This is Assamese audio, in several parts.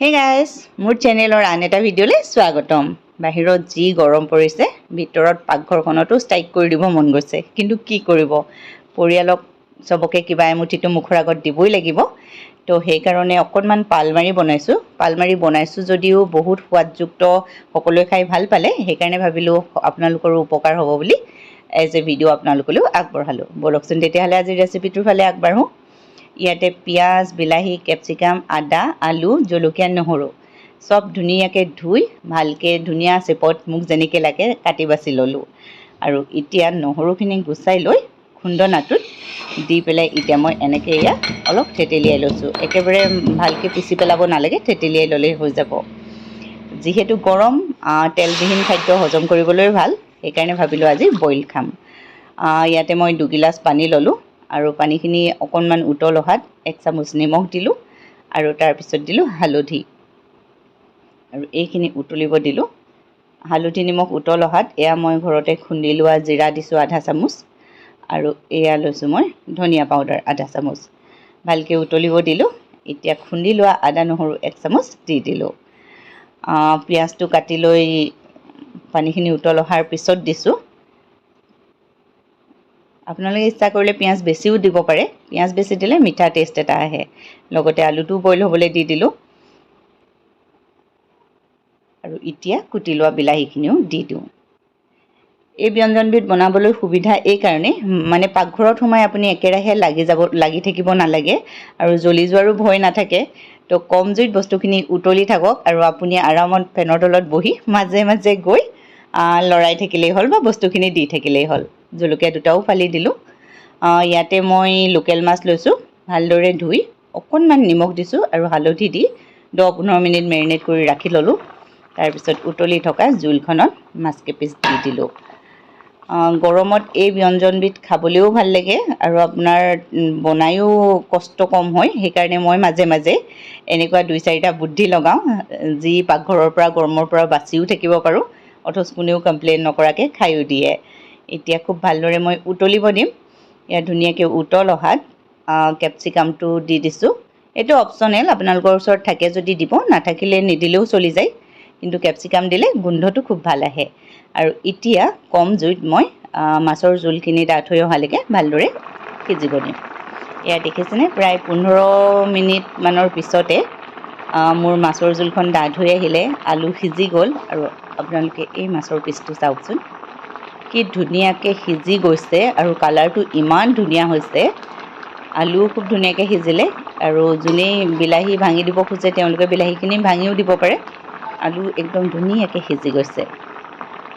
Hey guys, মোৰ চেনেলৰ আন এটা ভিডিঅ'লৈ স্বাগতম। বাহিৰত যি গৰম পৰিছে, ভিতৰত পাকঘৰখনতো ষ্ট্ৰাইক কৰি দিব মন গৈছে। কিন্তু কি কৰিব? পৰিয়ালক সবকে কিবা এমুঠিটো মুখৰ আগত দিবই লাগিব। তো সেইকাৰণে অকণমান পালমাৰি বনাইছোঁ। পালমাৰি বনাইছোঁ যদিও বহুত সোৱাদযুক্ত, সকলোৱে খাই ভাল পালে। সেইকাৰণে ভাবিলোঁ আপোনালোকৰো উপকাৰ হ'ব বুলি এজ এ ভিডিঅ' আপোনালোকলৈও আগবঢ়ালোঁ। বলকচোন তেতিয়াহ'লে আজিৰ ৰেচিপিটোৰ ফালে আগবাঢ়োঁ। ইয়াতে পিঁয়াজ, বিলাহী, কেপচিকাম, আদা, আলু, জলকীয়া, নহৰু সব ধুনীয়াকৈ ধুই ভালকৈ ধুনীয়া চেপত মোক যেনেকৈ লাগে কাটি বাছি ল'লোঁ। আৰু এতিয়া নহৰুখিনি গুচাই লৈ খুন্দনাটোত দি পেলাই এতিয়া মই এনেকৈ ইয়াত অলপ থেতেলিয়াই লৈছোঁ। একেবাৰে ভালকৈ পিচি পেলাব নালাগে, থেতেলিয়াই ল'লেই হৈ যাব। যিহেতু গৰম, তেলবিহীন খাদ্য হজম কৰিবলৈ ভাল, সেইকাৰণে ভাবিলোঁ আজি বইল খাম। ইয়াতে মই 2 গিলাচ পানী ল'লোঁ আৰু পানীখিনি অকণমান উতল অহাত 1 চামুচ নিমখ দিলোঁ আৰু তাৰপিছত দিলোঁ হালধি আৰু এইখিনি উতলিব দিলোঁ। হালধি নিমখ উতল অহাত এয়া মই ঘৰতে খুন্দি লোৱা জিৰা দিছোঁ আধা চামুচ আৰু এয়া লৈছোঁ মই ধনিয়া পাউডাৰ আধা চামুচ। ভালকৈ উতলিব দিলোঁ। এতিয়া খুন্দি লোৱা আদা নহৰু 1 চামুচ দি দিলোঁ। পিঁয়াজটো কাটি লৈ পানীখিনি উতল অহাৰ পিছত দিছোঁ। আপোনালোকে ইচ্ছা কৰিলে পিঁয়াজ বেছিও দিব পাৰে। পিঁয়াজ বেছি দিলে মিঠা টেষ্ট এটা আহে। লগতে আলুটো বইল হ'বলৈ দি দিলোঁ আৰু এতিয়া কুটি লোৱা বিলাহীখিনিও দি দিওঁ। এই ব্যঞ্জনবিধ বনাবলৈ সুবিধা এই কাৰণে, মানে পাকঘৰত সোমাই আপুনি একেৰাহে লাগি থাকিব নালাগে আৰু জ্বলি যোৱাৰো ভয় নাথাকে। তো কম জুইত বস্তুখিনি উতলি থাকক আৰু আপুনি আৰামত ফেনৰ তলত বহি মাজে মাজে গৈ লৰাই থাকিলেই হ'ল বা বস্তুখিনি দি থাকিলেই হ'ল। জলকীয়া দুটাও ফালি দিলোঁ। ইয়াতে মই লোকেল মাছ লৈছোঁ, ভালদৰে ধুই অকণমান নিমখ দিছোঁ আৰু হালধি দি 10-15 মিনিট মেৰিনেট কৰি ৰাখি ল'লোঁ। তাৰপিছত উতলি থকা জোলখনত মাছকেইপিচ দি দিলোঁ। গৰমত এই ব্যঞ্জনবিধ খাবলৈও ভাল লাগে আৰু আপোনাৰ বনায়ো কষ্ট কম হয়। সেইকাৰণে মই মাজে মাজে এনেকুৱা 2-4টা বুদ্ধি লগাওঁ, যি পাকঘৰৰ পৰা গৰমৰ পৰা বাচিও থাকিব পাৰোঁ, অথচ কোনেও কমপ্লেইন নকৰাকৈ খায়ো দিয়ে। এতিয়া খুব ভালদৰে মই উতলিব দিম। ইয়াত ধুনীয়াকৈ উতল অহাত কেপচিকামটো দি দিছোঁ। এইটো অপশ্যনেল, আপোনালোকৰ ওচৰত থাকে যদি দিব, নাথাকিলে নিদিলেও চলি যায়। কিন্তু কেপচিকাম দিলে গোন্ধটো খুব ভাল আহে। আৰু এতিয়া কম জুইত মই মাছৰ জোলখিনি ডাঠ হৈ অহালৈকে ভালদৰে সিজিব দিম। এয়া দেখিছেনে, প্ৰায় 15 মিনিটমানৰ পিছতে মোৰ মাছৰ জোলখন ডাঠ হৈ আহিলে, আলু সিজি গ'ল আৰু আপোনালোকে এই মাছৰ পিচটো চাওকচোন, কি ধুনীয়াকৈ সিজি গৈছে আৰু কালাৰটো ইমান ধুনীয়া হৈছে। আলুও খুব ধুনীয়াকৈ সিজিলে আৰু যোনেই বিলাহী ভাঙি দিব খোজে তেওঁলোকে বিলাহীখিনি ভাঙিও দিব পাৰে। আলু একদম ধুনীয়াকৈ সিজি গৈছে।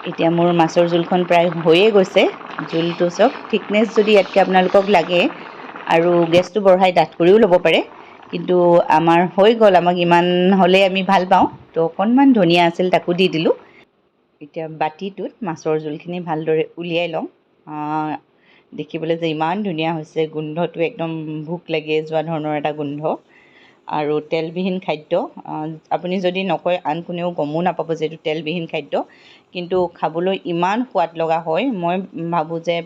এতিয়া মোৰ মাছৰ জোলখন প্ৰায় হৈয়ে গৈছে। জোলটো চব থিকনেছ যদি ইয়াতকৈ আপোনালোকক লাগে আৰু গেছটো বঢ়াই ডাঠ কৰিও ল'ব পাৰে, কিন্তু আমাৰ হৈ গ'ল, আমাক ইমান হ'লেই আমি ভাল পাওঁ। তো অকণমান ধনিয়া আছিল, তাকো দি দিলোঁ। এতিয়া বাতিটোত মাছৰ জোলখিনি ভালদৰে উলিয়াই লওঁ। দেখিবলৈ যে ইমান ধুনীয়া হৈছে, গোন্ধটো একদম ভোক লাগি যোৱা ধৰণৰ এটা গোন্ধ আৰু তেলবিহীন খাদ্য। আপুনি যদি নকয় আন কোনেও গমো নাপাব যে এইটো তেলবিহীন খাদ্য, কিন্তু খাবলৈ ইমান সোৱাদ লগা হয়। মই ভাবোঁ যে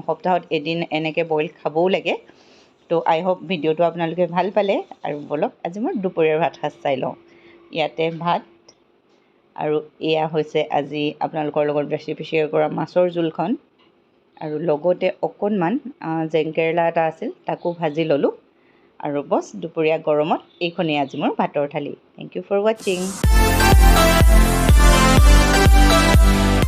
সপ্তাহত এদিন এনেকৈ বইল খাবও লাগে। তো আই হোপ ভিডিঅ'টো আপোনালোকে ভাল পালে। আৰু বলক আজি মই দুপৰীয়াৰ ভাত সাজ চাই লওঁ। ইয়াতে ভাত আৰু এয়া হৈছে আজি আপোনালোকৰ লগত ৰেচিপি শ্বেয়াৰ কৰা মাছৰ জোলখন আৰু লগতে অকণমান জেংকেৰেলা এটা আছিল, তাকো ভাজি ল'লোঁ। আৰু বছ, দুপৰীয়া গৰমত এইখনেই আজি মোৰ ভাতৰ থালি। থেংক ইউ ফৰ ৱাচিং।